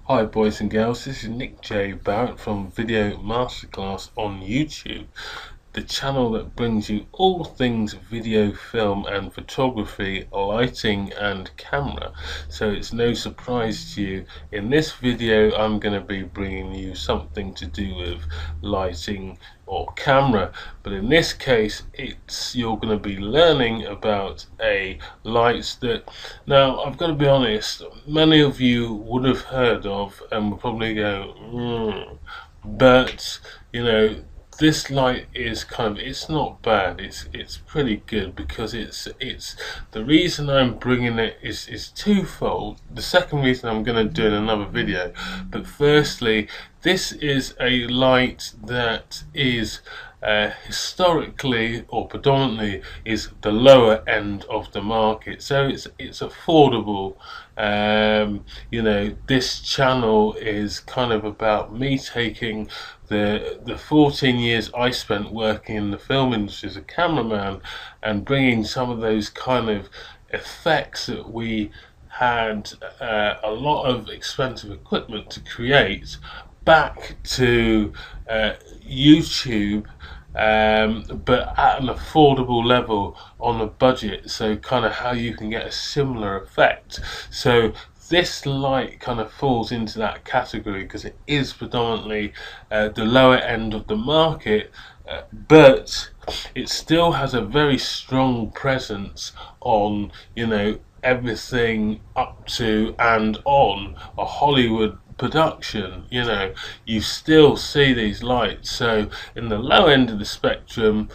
Hi boys and girls, this is Nick J. Barrett from Video Masterclass on YouTube, the channel that brings you all things video, film and photography, lighting and camera. So it's no surprise to you, in this video I'm going to be bringing you something to do with lighting or camera, but in this case you're going to be learning about a light that, now I've got to be honest, many of you would have heard of and will probably go but you know, this light is it's not bad, it's pretty good, because it's the reason I'm bringing it is twofold. The second reason I'm going to do in another video, but firstly, this is a light that is historically or predominantly is the lower end of the market, so it's affordable. This channel is kind of about me taking the 14 years I spent working in the film industry as a cameraman and bringing some of those kind of effects that we had a lot of expensive equipment to create back to YouTube, but at an affordable level on a budget, so kind of how you can get a similar effect. So this light kind of falls into that category because it is predominantly the lower end of the market, but it still has a very strong presence on, everything up to and on a Hollywood production. You still see these lights. So in the low end of the spectrum,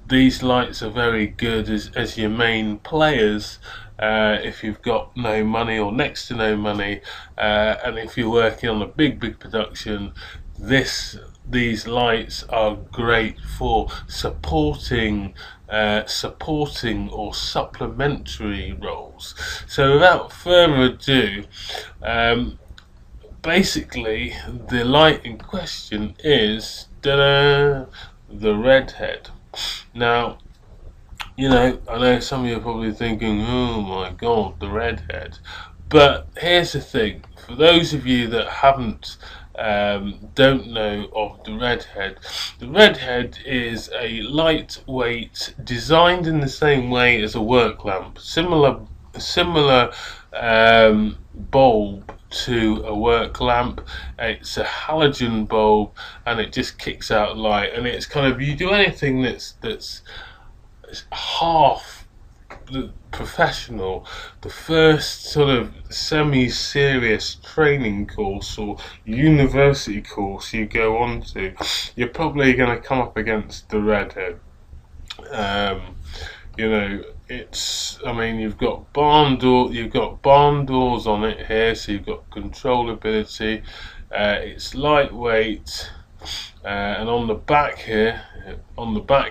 these lights are very good as your main players, if you've got no money or next to no money, and if you're working on a big production, these lights are great for supporting or supplementary roles. So without further ado, basically the light in question is the Redhead. Now, I know some of you are probably thinking, oh my god, the Redhead. But here's the thing, for those of you that don't know of the Redhead is a lightweight, designed in the same way as a work lamp, similar bulb to a work lamp. It's a halogen bulb, and it just kicks out light, and it's kind of, you do anything that's half the professional, the first sort of semi-serious training course or university course you go on to, you're probably going to come up against the Redhead. You've got barn doors on it here, so you've got controllability. It's lightweight, and on the back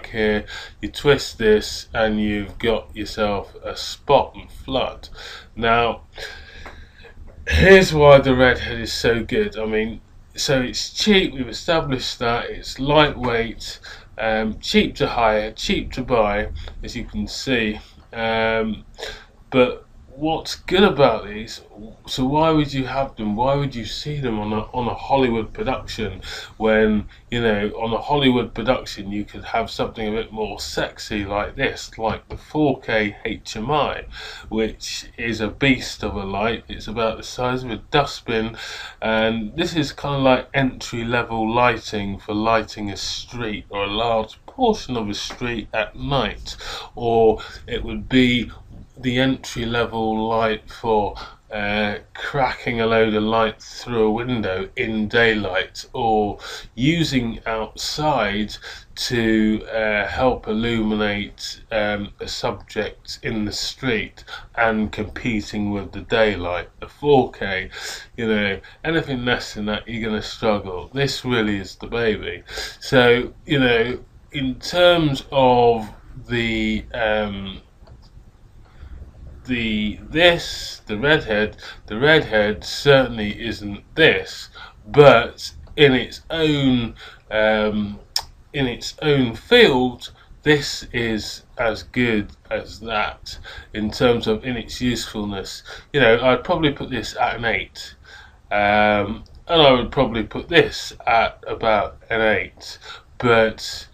here, you twist this, and you've got yourself a spot and flood. Now, here's why the Redhead is so good. So it's cheap. We've established that it's lightweight. Cheap to hire, cheap to buy, as you can see. But what's good about these? So why would you have them? Why would you see them on a Hollywood production, when on a Hollywood production you could have something a bit more sexy like this, like the 4K HMI, which is a beast of a light. It's about the size of a dustbin, and this is kind of like entry-level lighting for lighting a street or a large portion of a street at night, or it would be the entry-level light for cracking a load of light through a window in daylight, or using outside to help illuminate a subject in the street and competing with the daylight. The 4K, anything less than that, you're going to struggle. This really is the baby. So, in terms of the Redhead certainly isn't this, but in its own field, this is as good as that in terms of in its usefulness. I'd probably put this at an 8. and I would probably put this at about an 8. But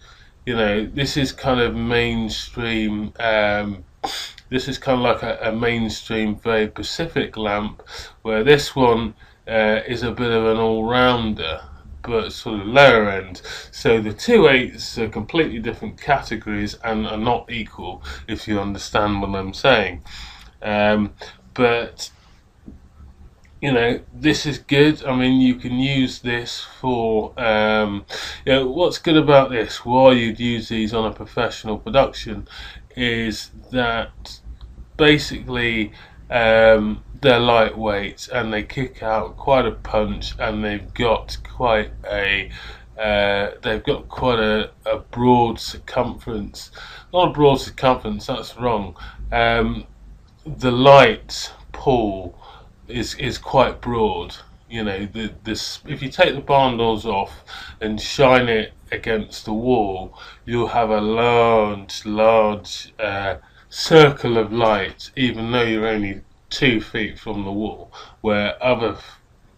you know, this is kind of mainstream. This is kind of like a mainstream, very Pacific lamp, where this one is a bit of an all-rounder, but sort of lower end. So the two 8s are completely different categories and are not equal, if you understand what I'm saying. But you know, this is good. I mean, you can use this for, you know, what's good about this, why you'd use these on a professional production, is that basically they're lightweight and they kick out quite a punch, and they've got quite a broad circumference. Not a broad circumference, that's wrong. The light pull is quite broad. You know, this, if you take the barn doors off and shine it against the wall, you'll have a large circle of light, even though you're only 2 feet from the wall. Where other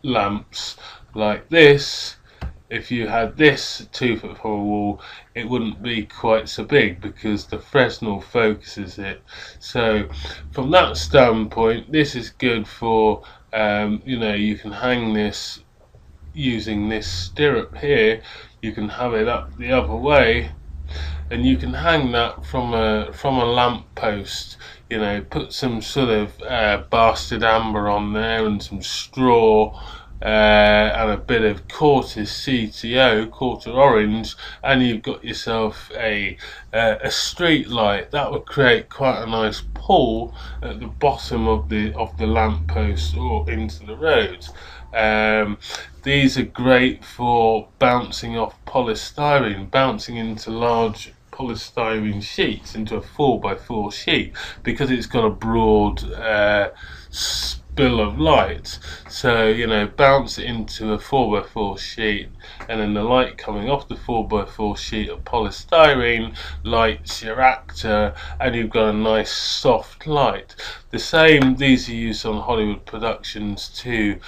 lamps like this, if you had this 2 foot from a wall, it wouldn't be quite so big because the Fresnel focuses it. So from that standpoint, this is good for, you know, you can hang this using this stirrup here. You can have it up the other way, and you can hang that from a lamp post. You know, put some sort of bastard amber on there and some straw, and a bit of quarter CTO, quarter orange, and you've got yourself a street light. That would create quite a nice pull at the bottom of the lamp post or into the road. These are great for bouncing off polystyrene, bouncing into large polystyrene sheets, into a 4x4 sheet, because it's got a broad spill of light. So, you know, bounce it into a 4x4 sheet, and then the light coming off the 4x4 sheet of polystyrene lights your actor, and you've got a nice soft light. The same, these are used on Hollywood productions to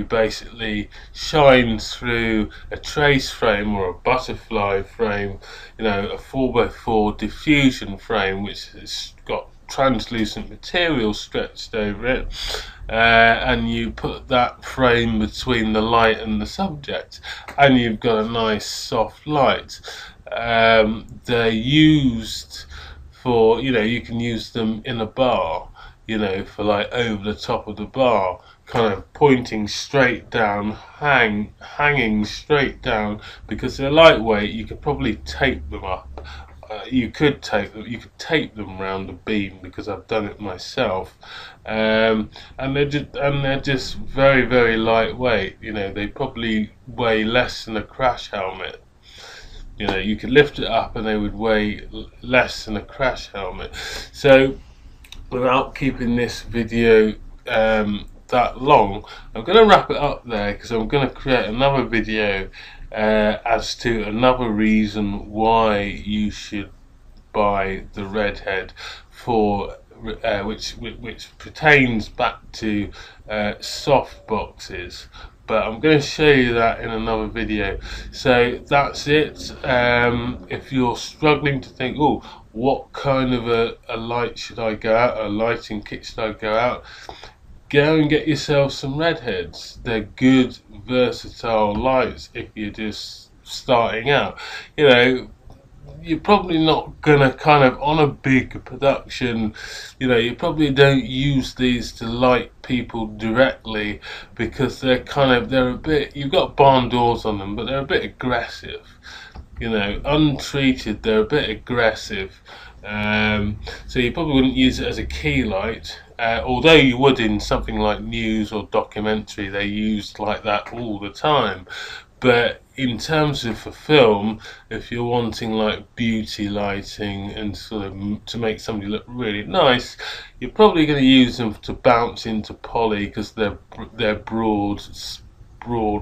basically shine through a trace frame or a butterfly frame, you know, a 4x4 diffusion frame which has got translucent material stretched over it, and you put that frame between the light and the subject, and you've got a nice soft light. They're used for, you know, you can use them in a bar, you know, for like over the top of the bar, kind of pointing straight down, hanging straight down, because they're lightweight. You could probably tape them up. You could tape them around the beam, because I've done it myself, and they're just very, very lightweight. You know, they probably weigh less than a crash helmet. You know, you could lift it up and they would weigh less than a crash helmet. So without keeping this video that long, I'm going to wrap it up there, because I'm going to create another video as to another reason why you should buy the Redhead, for which pertains back to soft boxes. But I'm going to show you that in another video. So that's it. If you're struggling to think, oh, what kind of a light should I go out, a lighting kit should I go out, go and get yourself some Redheads. They're good, versatile lights if you're just starting out. You know, you're probably not gonna kind of, on a big production, you know, you probably don't use these to light people directly, because they're a bit, you've got barn doors on them, but they're a bit aggressive. You know, untreated, they're a bit aggressive. So you probably wouldn't use it as a key light, although you would in something like news or documentary. They're used like that all the time. But in terms of for film, if you're wanting like beauty lighting and sort of to make somebody look really nice, you're probably going to use them to bounce into poly, because they're broad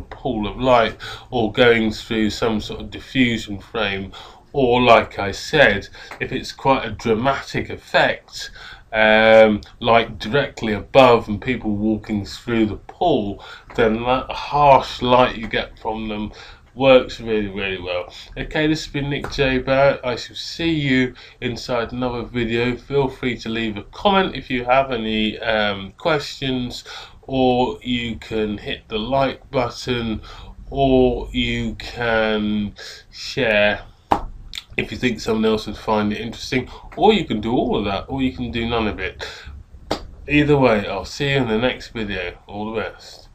pool of light, or going through some sort of diffusion frame, or like I said, if it's quite a dramatic effect, like directly above and people walking through the pool, then that harsh light you get from them works really well. Okay, this has been Nick J. Barrett. I shall see you inside another video. Feel free to leave a comment if you have any questions, or you can hit the like button, or you can share if you think someone else would find it interesting, or you can do all of that, or you can do none of it. Either way, I'll see you in the next video. All the best.